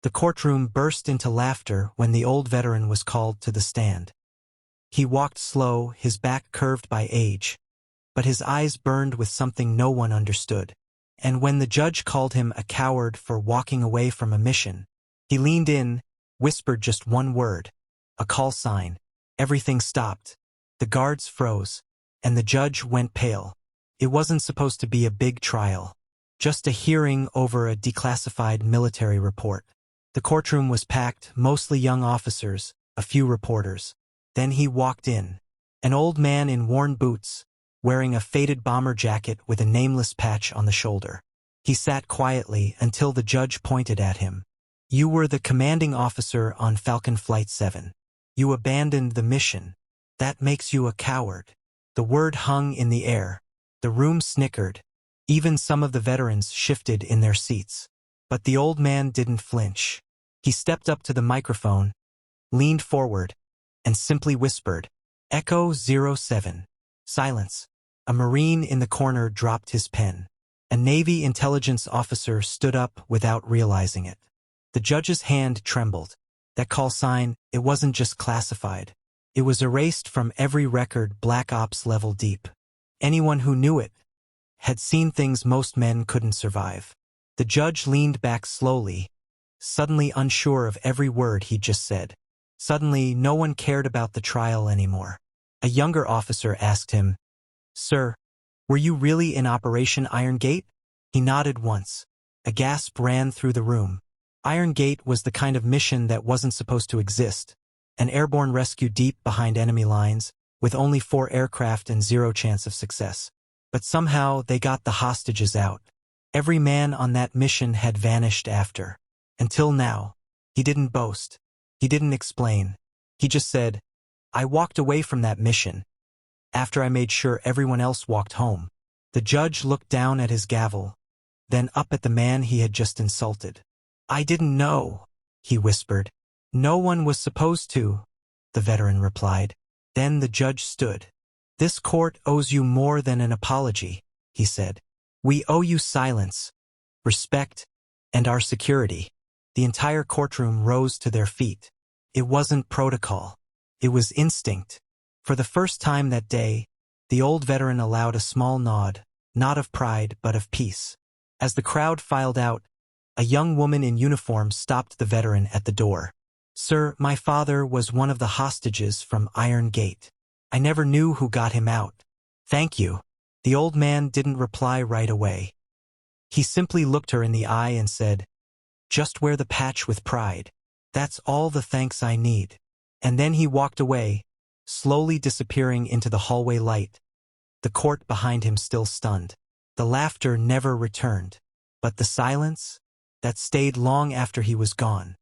The courtroom burst into laughter when the old veteran was called to the stand. He walked slow, his back curved by age, but his eyes burned with something no one understood. And when the judge called him a coward for walking away from a mission, he leaned in, whispered just one word, a call sign. Everything stopped. The guards froze, and the judge went pale. It wasn't supposed to be a big trial, just a hearing over a declassified military report. The courtroom was packed, mostly young officers, a few reporters. Then he walked in, an old man in worn boots, wearing a faded bomber jacket with a nameless patch on the shoulder. He sat quietly until the judge pointed at him. "You were the commanding officer on Falcon Flight 7. You abandoned the mission. That makes you a coward." The word hung in the air. The room snickered. Even some of the veterans shifted in their seats. But the old man didn't flinch. He stepped up to the microphone, leaned forward, and simply whispered, "Echo 07. Silence." A Marine in the corner dropped his pen. A Navy intelligence officer stood up without realizing it. The judge's hand trembled. That call sign, it wasn't just classified. It was erased from every record, Black Ops level deep. Anyone who knew it had seen things most men couldn't survive. The judge leaned back slowly, suddenly unsure of every word he'd just said. Suddenly, no one cared about the trial anymore. A younger officer asked him, "Sir, were you really in Operation Iron Gate?" He nodded once. A gasp ran through the room. Iron Gate was the kind of mission that wasn't supposed to exist. An airborne rescue deep behind enemy lines, with only 4 aircraft and 0 chance of success. But somehow they got the hostages out. Every man on that mission had vanished after. Until now. He didn't boast. He didn't explain. He just said, "I walked away from that mission after I made sure everyone else walked home." The judge looked down at his gavel, then up at the man he had just insulted. "I didn't know," he whispered. "No one was supposed to," the veteran replied. Then the judge stood. "This court owes you more than an apology," he said. "We owe you silence, respect, and our security." The entire courtroom rose to their feet. It wasn't protocol. It was instinct. For the first time that day, the old veteran allowed a small nod, not of pride but of peace. As the crowd filed out, a young woman in uniform stopped the veteran at the door. "Sir, my father was one of the hostages from Iron Gate. I never knew who got him out." "Thank you." The old man didn't reply right away. He simply looked her in the eye and said, "Just wear the patch with pride. That's all the thanks I need." And then he walked away, slowly disappearing into the hallway light, the court behind him still stunned. The laughter never returned, but the silence, that stayed long after he was gone.